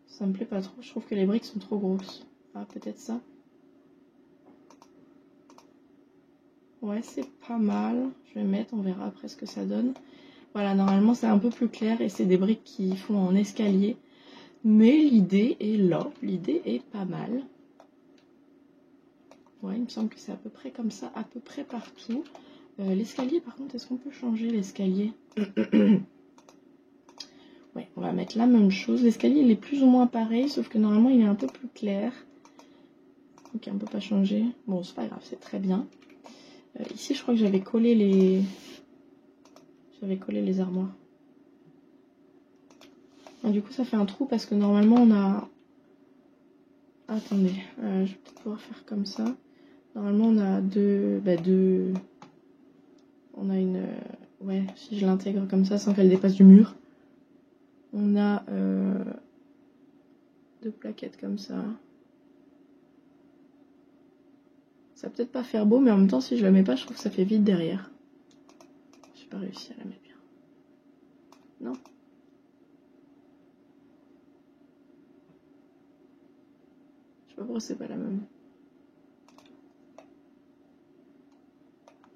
Ça me plaît pas trop. Je trouve que les briques sont trop grosses. Ah, peut-être ça. Ouais, c'est pas mal. Je vais mettre, on verra après ce que ça donne. Voilà, normalement c'est un peu plus clair et c'est des briques qui font en escalier. Mais l'idée est là. L'idée est pas mal. Ouais, il me semble que c'est à peu près comme ça, à peu près partout. L'escalier, par contre, est-ce qu'on peut changer l'escalier? Ouais, on va mettre la même chose. L'escalier, il est plus ou moins pareil, sauf que normalement, il est un peu plus clair. Ok, on peut pas changer. Bon, c'est pas grave, c'est très bien. Ici, je crois que j'avais collé les... armoires. Ah, du coup, ça fait un trou parce que normalement, on a... Attendez, je vais peut-être pouvoir faire comme ça. Normalement, on a deux... On a une... ouais, si je l'intègre comme ça, sans qu'elle dépasse du mur. On a deux plaquettes comme ça. Ça va peut-être pas faire beau, mais en même temps, si je la mets pas, je trouve que ça fait vide derrière. J'ai pas réussi à la mettre bien. Non. Je sais pas pourquoi c'est pas la même.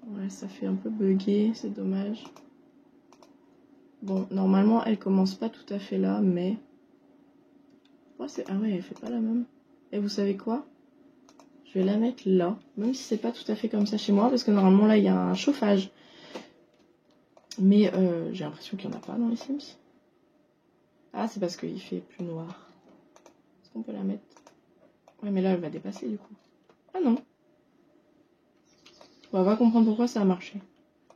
Ouais, ça fait un peu bugger, c'est dommage. Bon, normalement, elle commence pas tout à fait là, mais... Oh, ah ouais, elle fait pas la même. Et vous savez quoi? Je vais la mettre là, même si c'est pas tout à fait comme ça chez moi, parce que normalement, là, il y a un chauffage. Mais j'ai l'impression qu'il n'y en a pas dans les Sims. Ah, c'est parce qu'il fait plus noir. Est-ce qu'on peut la mettre? Ouais, mais là, elle va dépasser, du coup. Ah non. Bon, on va comprendre pourquoi ça a marché.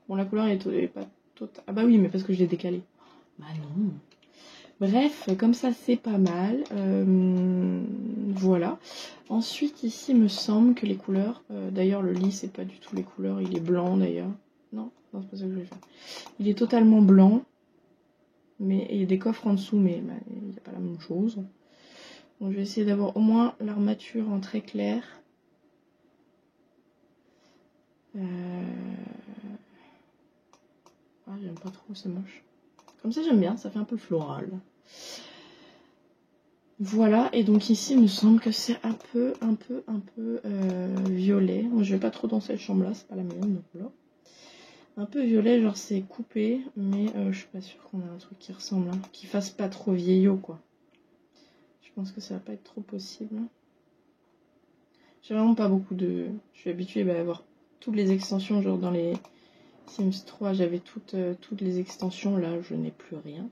Bon, la couleur est pas totale. Ah bah oui, mais parce que je l'ai décalée. Bah non. Bref, comme ça, c'est pas mal. Voilà. Ensuite, ici, il me semble que les couleurs... d'ailleurs, le lit, c'est pas du tout les couleurs. Il est blanc, d'ailleurs. Non, non, c'est pas ça que je vais faire. Il est totalement blanc. Mais il y a des coffres en dessous, mais bah, il n'y a pas la même chose. Donc, je vais essayer d'avoir au moins l'armature en très clair. Ah, j'aime pas trop, c'est moche. Comme ça, j'aime bien, ça fait un peu floral. Voilà, et donc ici, il me semble que c'est un peu violet. Moi, je vais pas trop dans cette chambre-là, c'est pas la mienne, donc voilà. Un peu violet, genre c'est coupé, mais je suis pas sûre qu'on ait un truc qui ressemble, hein, qui fasse pas trop vieillot, quoi. Je pense que ça va pas être trop possible. J'ai vraiment pas beaucoup de... Je suis habituée à avoir toutes les extensions, genre dans les Sims 3, j'avais toutes les extensions, là, je n'ai plus rien.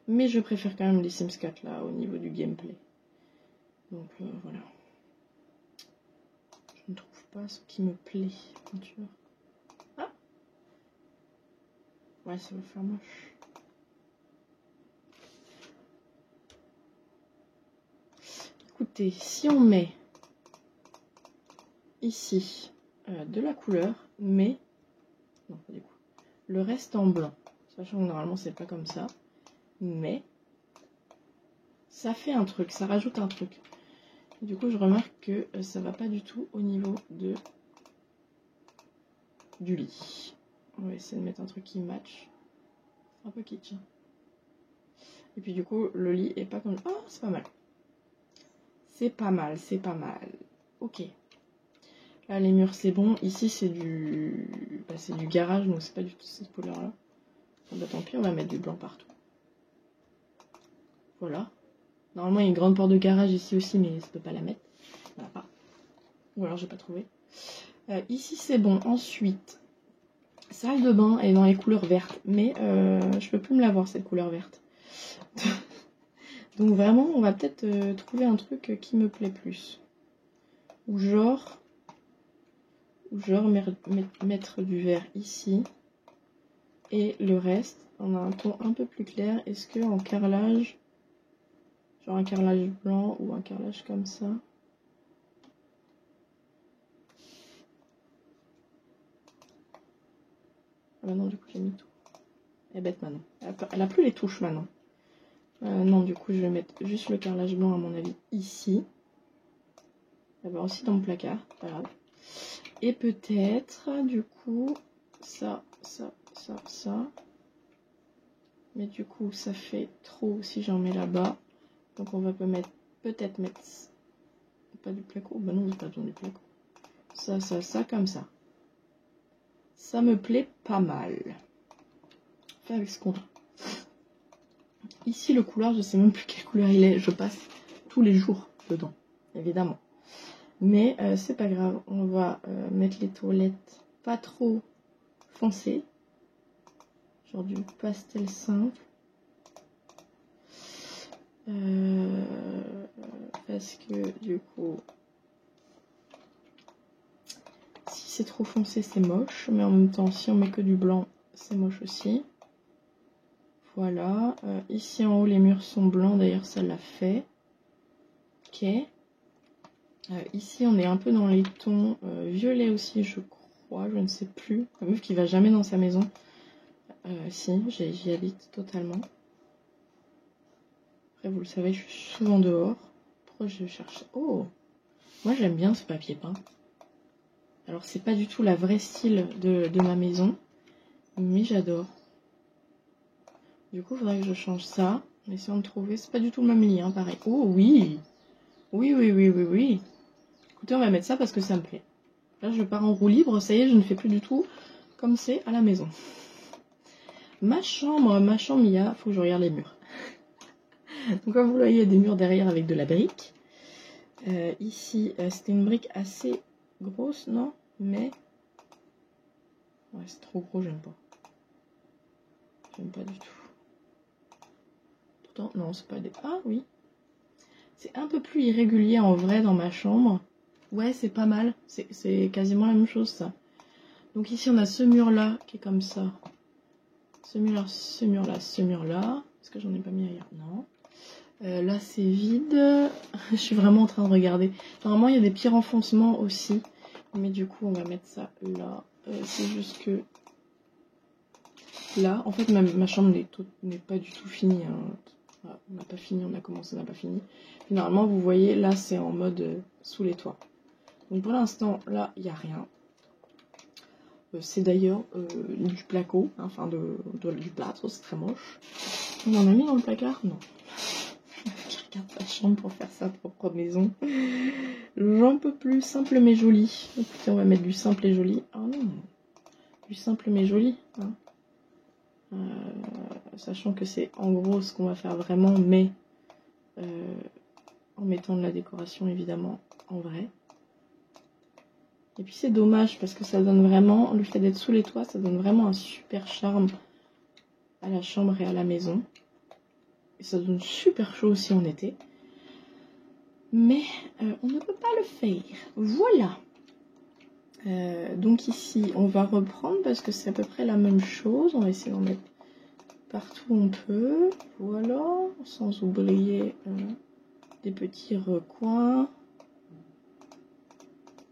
Mais je préfère quand même les Sims 4, là, au niveau du gameplay. Donc, voilà. Je ne trouve pas ce qui me plaît, peinture. Ah! Ouais, ça va faire moche. Écoutez, si on met ici de la couleur, mais... Non, pas du coup. Le reste en blanc. Sachant que normalement, c'est pas comme ça. Mais... ça fait un truc, ça rajoute un truc. Du coup, je remarque que ça va pas du tout au niveau du lit. On va essayer de mettre un truc qui match. C'est un peu kitsch. Et puis du coup, le lit est pas comme... Oh, c'est pas mal. C'est pas mal, c'est pas mal. Ok. Là, les murs, c'est bon. Ici, c'est du... Bah, c'est du garage, donc c'est pas du tout cette couleur-là. Bon, bah, tant pis, on va mettre du blanc partout. Voilà. Normalement, il y a une grande porte de garage ici aussi, mais ça peut pas la mettre. Voilà, pas. Ou alors, j'ai pas trouvé. Ici, c'est bon. Ensuite, salle de bain est dans les couleurs vertes. Mais je peux plus me l'avoir, cette couleur verte. Donc vraiment, on va peut-être trouver un truc qui me plaît plus. Ou genre mettre du vert ici. Et le reste, on a un ton un peu plus clair. Est-ce que en carrelage, genre un carrelage blanc ou un carrelage comme ça. Ah bah non, du coup j'ai mis tout. Elle est bête maintenant. Elle a plus les touches maintenant. Non, du coup je vais mettre juste le carrelage blanc à mon avis ici. Elle va aussi dans le placard, pas grave. Et peut-être, du coup, ça. Mais du coup, ça fait trop si j'en mets là-bas. Donc on va peut-être mettre pas du placo. Bah non, j'ai pas besoin du placo. Ça, comme ça. Ça me plaît pas mal. Fait avec ce qu'on a. Ici, le couloir, je sais même plus quelle couleur il est. Je passe tous les jours dedans, évidemment. Mais c'est pas grave. On va mettre les toilettes pas trop foncées. Genre du pastel simple. Parce que du coup, si c'est trop foncé, c'est moche. Mais en même temps, si on met que du blanc, c'est moche aussi. Voilà. Ici en haut, les murs sont blancs. D'ailleurs, ça l'a fait. Ok. Ici, on est un peu dans les tons violets aussi, je crois. Je ne sais plus. La meuf qui va jamais dans sa maison. Si, j'y habite totalement. Après, vous le savez, je suis souvent dehors. Pourquoi je cherche... Oh! Moi, j'aime bien ce papier peint. Alors, c'est pas du tout la vraie style de ma maison. Mais j'adore. Du coup, il faudrait que je change ça. En essayant de trouver... C'est pas du tout le même lit, hein, pareil. Oh, oui! Oui. Écoutez, on va mettre ça parce que ça me plaît. Là, je pars en roue libre. Ça y est, je ne fais plus du tout comme c'est à la maison. Ma chambre, il y a... Faut que je regarde les murs. Donc comme vous voyez, il y a des murs derrière avec de la brique. Ici, c'était une brique assez grosse, non? Mais... Ouais, c'est trop gros, j'aime pas. J'aime pas du tout. Pourtant, non, c'est pas des... Ah oui. C'est un peu plus irrégulier en vrai dans ma chambre. Ouais, c'est pas mal. C'est quasiment la même chose, ça. Donc ici, on a ce mur-là qui est comme ça. Ce mur-là, ce mur-là, ce mur-là. Est-ce que j'en ai pas mis ailleurs? Non. Là, c'est vide. Je suis vraiment en train de regarder. Normalement, il y a des petits renfoncements aussi. Mais du coup, on va mettre ça là. C'est juste que... Là, en fait, ma chambre n'est pas du tout finie. Hein. On n'a pas fini, on a commencé, on n'a pas fini. Puis, normalement, vous voyez, là, c'est en mode sous les toits. Donc, pour l'instant, là, il n'y a rien. C'est d'ailleurs du placo, hein, enfin du plâtre, c'est très moche. On en a mis dans le placard? Non. Je regarde sa chambre pour faire sa propre maison. J'en peux plus, simple mais joli. Écoutez, on va mettre du simple et joli. Ah non, du simple mais joli. Hein. Sachant que c'est en gros ce qu'on va faire vraiment, mais en mettant de la décoration évidemment en vrai. Et puis c'est dommage parce que ça donne vraiment, le fait d'être sous les toits, ça donne vraiment un super charme à la chambre et à la maison. Et ça donne super chaud aussi en été. Mais on ne peut pas le faire. Voilà. Donc ici, on va reprendre parce que c'est à peu près la même chose. On va essayer d'en mettre partout où on peut. Voilà. Sans oublier des petits recoins.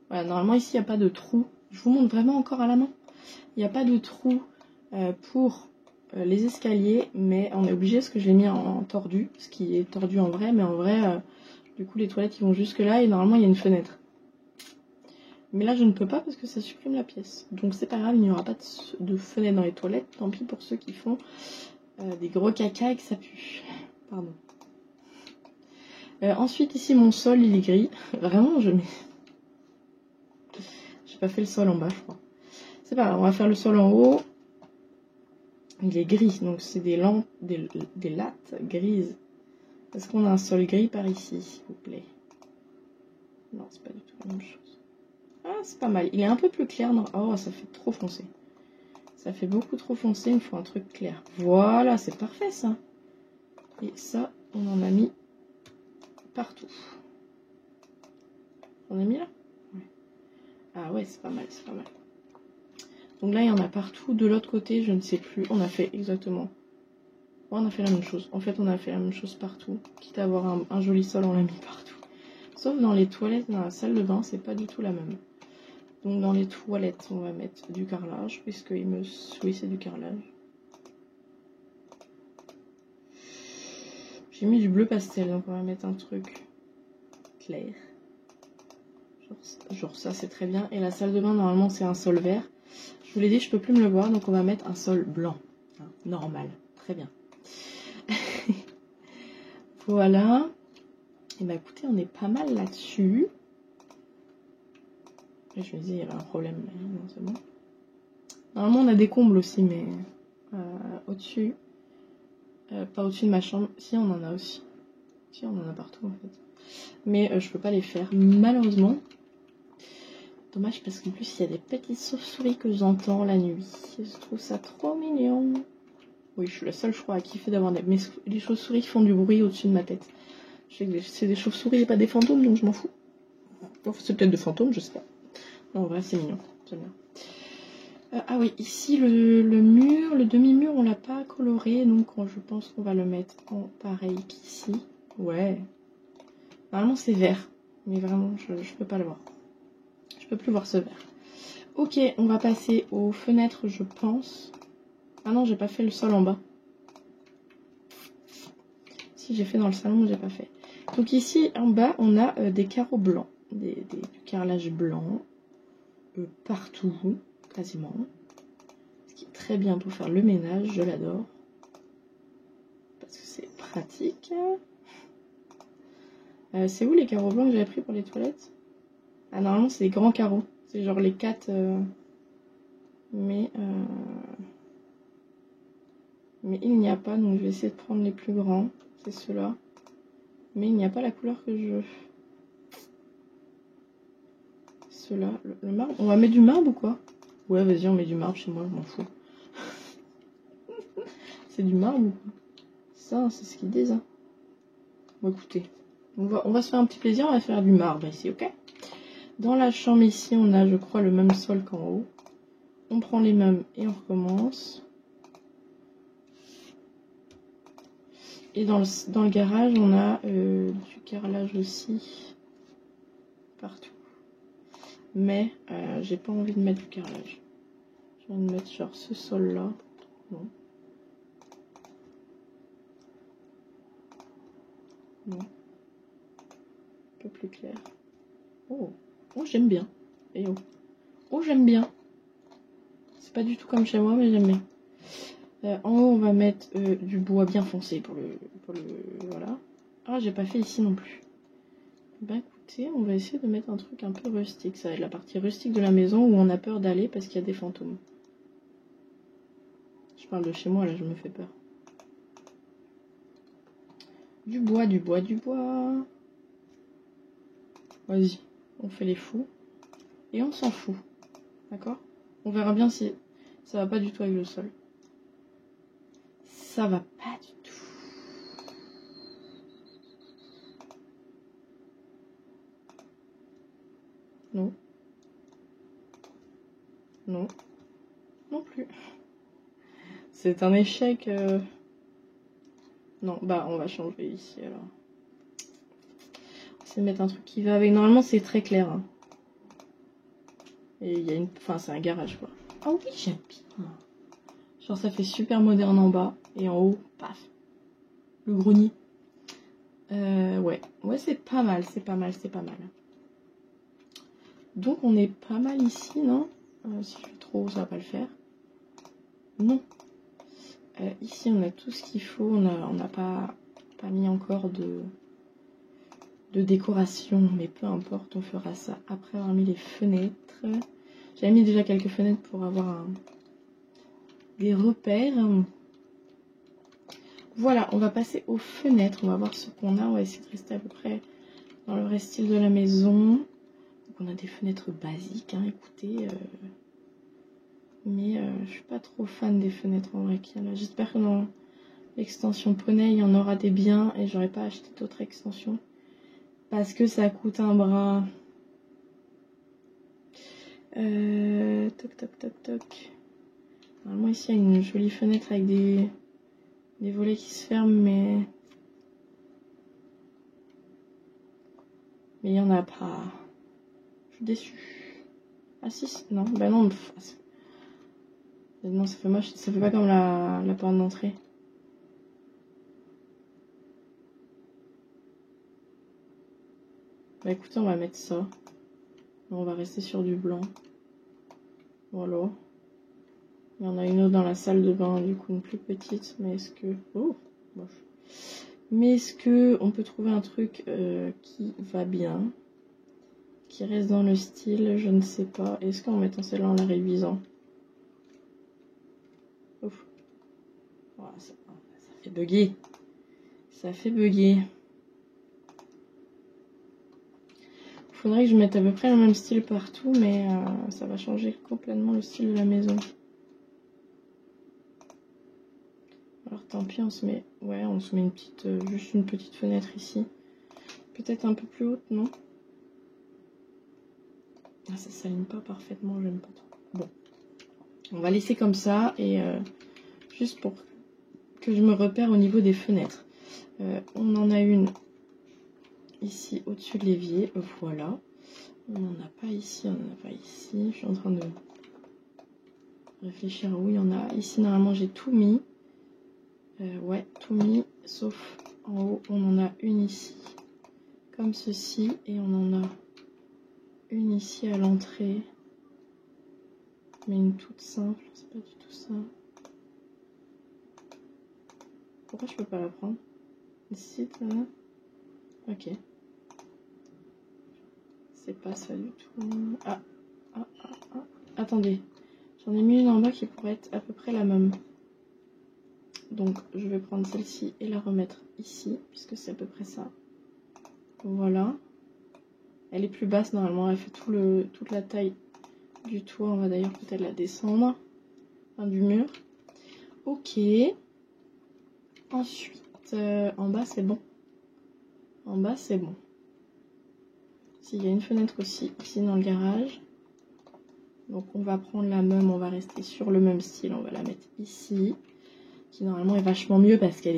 Voilà, normalement ici, il n'y a pas de trou. Je vous montre vraiment encore à la main. Il n'y a pas de trou pour les escaliers, mais on est obligé parce que je l'ai mis en tordu, ce qui est tordu en vrai, mais en vrai, du coup les toilettes ils vont jusque là et normalement il y a une fenêtre. Mais là je ne peux pas parce que ça supprime la pièce. Donc c'est pas grave, il n'y aura pas de fenêtre dans les toilettes, tant pis pour ceux qui font des gros caca et que ça pue. Pardon. Ensuite ici mon sol il est gris. Vraiment j'ai pas fait le sol en bas je crois. C'est pas grave, on va faire le sol en haut. Il est gris, donc c'est des lattes grises. Est-ce qu'on a un sol gris par ici, s'il vous plaît? Non, c'est pas du tout la même chose. Ah, c'est pas mal. Il est un peu plus clair. Non. Oh, ça fait trop foncé. Ça fait beaucoup trop foncé. Il me faut un truc clair. Voilà, c'est parfait, ça. Et ça, on en a mis partout. On a mis là? Ouais. Ah ouais, c'est pas mal, c'est pas mal. Donc là, il y en a partout. De l'autre côté, je ne sais plus. On a fait exactement... Ouais, on a fait la même chose. En fait, on a fait la même chose partout. Quitte à avoir un joli sol, on l'a mis partout. Sauf dans les toilettes, dans la salle de bain, c'est pas du tout la même. Donc dans les toilettes, on va mettre du carrelage, puisqu'il me... Oui, c'est du carrelage. J'ai mis du bleu pastel, donc on va mettre un truc clair. Genre ça, c'est très bien. Et la salle de bain, normalement, c'est un sol vert. Je vous l'ai dit, je peux plus me le voir, donc on va mettre un sol blanc. Hein, normal. Très bien. Voilà. Et bah écoutez, on est pas mal là-dessus. Je me disais, il y avait un problème, mais non, c'est bon. Normalement, on a des combles aussi, mais au-dessus. Pas au-dessus de ma chambre. Si, on en a aussi. Si, on en a partout, en fait. Mais je peux pas les faire, malheureusement. Dommage, parce qu'en plus, il y a des petites chauves-souris que j'entends la nuit. Je trouve ça trop mignon. Oui, je suis la seule, je crois, à kiffer d'avoir des... Mais les chauves-souris font du bruit au-dessus de ma tête. Je sais que c'est des chauves-souris et pas des fantômes, donc je m'en fous. Enfin, c'est peut-être des fantômes, je sais pas. Non, en vrai, c'est mignon. J'aime bien. Ah oui, ici, le mur, le demi-mur, on l'a pas coloré, donc je pense qu'on va le mettre en pareil qu'ici. Ouais. Normalement, c'est vert. Mais vraiment, je peux pas le voir. Je peux plus voir ce vert. Ok, on va passer aux fenêtres, je pense. Ah non, j'ai pas fait le sol en bas. Si, j'ai fait dans le salon, mais j'ai pas fait. Donc ici, en bas, on a des carreaux blancs. Du carrelage blanc. Partout, quasiment. Ce qui est très bien pour faire le ménage, je l'adore. Parce que c'est pratique. C'est où les carreaux blancs que j'avais pris pour les toilettes? Ah, normalement, c'est des grands carreaux. C'est genre les 4... Mais... Mais il n'y a pas, donc je vais essayer de prendre les plus grands. C'est ceux-là. Mais il n'y a pas la couleur que je veux. Ceux-là, le marbre. On va mettre du marbre ou quoi? Ouais, vas-y, on met du marbre chez moi, je m'en fous. C'est du marbre ou quoi? Ça, c'est ce qu'ils disent. Hein. Bon, écoutez, on va se faire un petit plaisir, on va faire du marbre ici, ok? Dans la chambre ici, on a, je crois, le même sol qu'en haut. On prend les mêmes et on recommence. Et dans le garage, on a du carrelage aussi. Partout. Mais j'ai pas envie de mettre du carrelage. J'ai envie de mettre genre ce sol-là. Non. Non. Un peu plus clair. Oh, oh j'aime bien. Et oh. Oh, j'aime bien. C'est pas du tout comme chez moi, mais j'aime bien. En haut, on va mettre du bois bien foncé pour le voilà. Ah, j'ai pas fait ici non plus. Bah écoutez, on va essayer de mettre un truc un peu rustique. Ça va être la partie rustique de la maison où on a peur d'aller parce qu'il y a des fantômes. Je parle de chez moi, là, je me fais peur. Du bois, du bois, du bois. Vas-y, on fait les fous. Et on s'en fout. D'accord? On verra bien si ça va pas du tout avec le sol. Ça va pas du tout. Non. Non. Non plus. C'est un échec. Non, bah on va changer ici alors. On va essayer de mettre un truc qui va avec. Normalement c'est très clair. Hein. Et il y a une. Enfin c'est un garage quoi. Ah oui j'aime bien. Genre ça fait super moderne en bas. Et en haut, paf. Le grenier. Ouais. Ouais c'est pas mal, c'est pas mal, c'est pas mal. Donc on est pas mal ici, non? Si je fais trop, ça va pas le faire. Non. Ici on a tout ce qu'il faut. On n'a pas mis encore de décoration, mais peu importe, on fera ça après avoir mis les fenêtres. J'avais mis déjà quelques fenêtres pour avoir des repères. Voilà, on va passer aux fenêtres, on va voir ce qu'on a, on va essayer de rester à peu près dans le vrai style de la maison. Donc on a des fenêtres basiques, hein, écoutez, mais je suis pas trop fan des fenêtres en vrai qu'il y a là. J'espère que dans l'extension poney, il y en aura des biens et j'aurais pas acheté d'autres extensions. Parce que ça coûte un bras. Toc toc toc toc. Normalement ici il y a une jolie fenêtre avec des volets qui se ferment mais il y en a pas. Je suis déçue. Ah si, non, bah non. Non ça fait moche, ça fait pas comme la porte d'entrée. Bah écoutez on va mettre ça. On va rester sur du blanc. Voilà. Il y en a une autre dans la salle de bain, du coup une plus petite. Mais est-ce que... Oh, moche. Mais est-ce que on peut trouver un truc qui va bien, qui reste dans le style? Je ne sais pas. Est-ce qu'en mettant celle-là en la réduisant? Ouf. Oh, ça fait bugger. Ça fait bugger. Faudrait que je mette à peu près le même style partout, mais ça va changer complètement le style de la maison. Alors tant pis, on se met une petite, juste une petite fenêtre ici. Peut-être un peu plus haute, non? Ah, ça s'aligne pas parfaitement, j'aime pas trop. Bon, on va laisser comme ça et juste pour que je me repère au niveau des fenêtres. On en a une ici au-dessus de l'évier, voilà. On n'en a pas ici, on n'en a pas ici. Je suis en train de réfléchir où il y en a. Ici, normalement, j'ai tout mis. Ouais, tout mis, sauf en haut, on en a une ici, comme ceci, et on en a une ici à l'entrée, mais une toute simple, c'est pas du tout ça. Pourquoi je peux pas la prendre? Ici, ok. C'est pas ça du tout. Attendez. J'en ai mis une en bas qui pourrait être à peu près la même. Donc je vais prendre celle-ci et la remettre ici, puisque c'est à peu près ça. Voilà. Elle est plus basse normalement, elle fait toute la taille du toit. On va d'ailleurs peut-être la descendre. Enfin, du mur. Ok. Ensuite, en bas c'est bon. En bas c'est bon. S'il y a une fenêtre aussi ici dans le garage. Donc on va prendre la même, on va rester sur le même style. On va la mettre ici. Qui normalement est vachement mieux parce qu'elle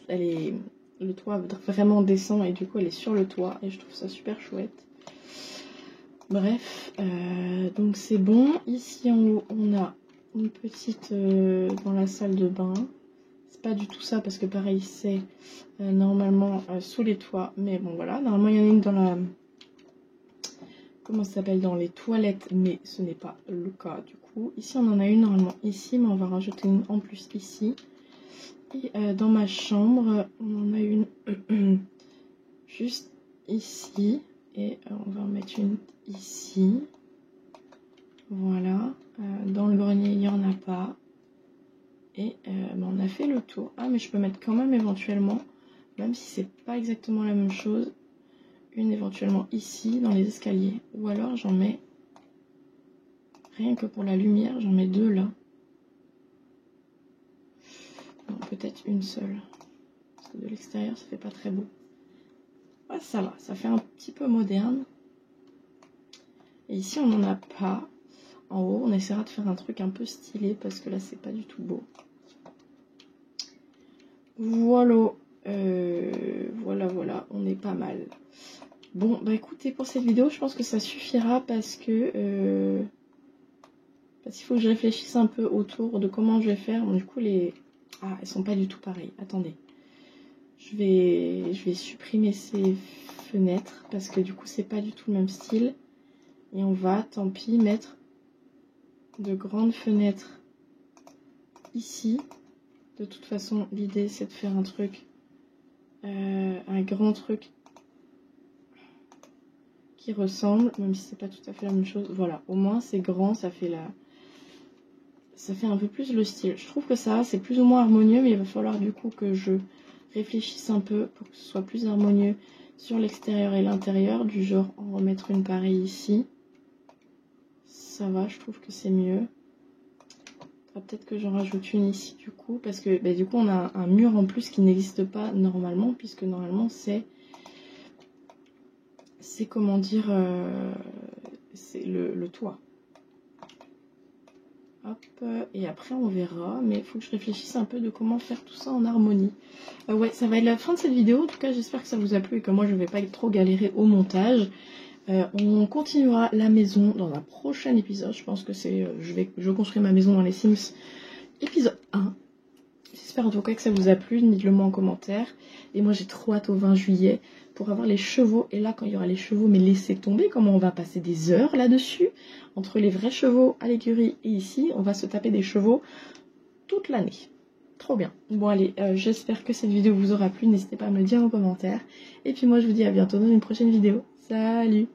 est, le toit vraiment descend et du coup elle est sur le toit. Et je trouve ça super chouette. Bref, donc c'est bon. Ici en haut on a une petite dans la salle de bain. C'est pas du tout ça parce que pareil c'est normalement sous les toits. Mais bon voilà, normalement il y en a une dans la... Comment ça s'appelle, dans les toilettes, mais ce n'est pas le cas du coup. Ici on en a une normalement ici, mais on va rajouter une en plus ici. Et dans ma chambre, on en a une juste ici. Et on va en mettre une ici. Voilà. Dans le grenier, il n'y en a pas. Et on a fait le tour. Ah, mais je peux mettre quand même éventuellement, même si c'est pas exactement la même chose, une éventuellement ici, dans les escaliers. Ou alors j'en mets, rien que pour la lumière, j'en mets deux là. Non, peut-être une seule. Parce que de l'extérieur, ça fait pas très beau. Ouais, ça va, ça fait un petit peu moderne. Et ici, on n'en a pas. En haut, on essaiera de faire un truc un peu stylé parce que là, c'est pas du tout beau. Voilà. Voilà, on est pas mal. Bon, bah écoutez, pour cette vidéo, je pense que ça suffira parce que... parce qu'il faut que je réfléchisse un peu autour de comment je vais faire. Bon, du coup, les... Ah, elles sont pas du tout pareilles. Attendez. Je vais supprimer ces fenêtres parce que du coup, c'est pas du tout le même style. Et on va, tant pis, mettre de grandes fenêtres ici. De toute façon, l'idée, c'est de faire un truc, un grand truc qui ressemble, même si c'est pas tout à fait la même chose. Voilà, au moins c'est grand, ça fait un peu plus le style. Je trouve que ça, c'est plus ou moins harmonieux, mais il va falloir du coup que je réfléchisse un peu pour que ce soit plus harmonieux sur l'extérieur et l'intérieur, du genre en remettre une pareille ici. Ça va, je trouve que c'est mieux. Peut-être que j'en rajoute une ici du coup, parce que bah, du coup on a un mur en plus qui n'existe pas normalement, puisque normalement c'est comment dire, c'est le toit. Hop, et après on verra, mais il faut que je réfléchisse un peu de comment faire tout ça en harmonie. Ouais, ça va être la fin de cette vidéo, en tout cas j'espère que ça vous a plu et que moi je ne vais pas être trop galérer au montage. On continuera la maison dans un prochain épisode. Je pense que c'est... je construis ma maison dans les Sims épisode 1. J'espère en tout cas que ça vous a plu. Dites-le moi en commentaire. Et moi j'ai trop hâte au 20 juillet pour avoir les chevaux. Et là quand il y aura les chevaux, mais laissez tomber comment on va passer des heures là-dessus. Entre les vrais chevaux à l'écurie et ici, on va se taper des chevaux toute l'année. Trop bien. Bon allez, j'espère que cette vidéo vous aura plu. N'hésitez pas à me le dire en commentaire. Et puis moi je vous dis à bientôt dans une prochaine vidéo. Salut!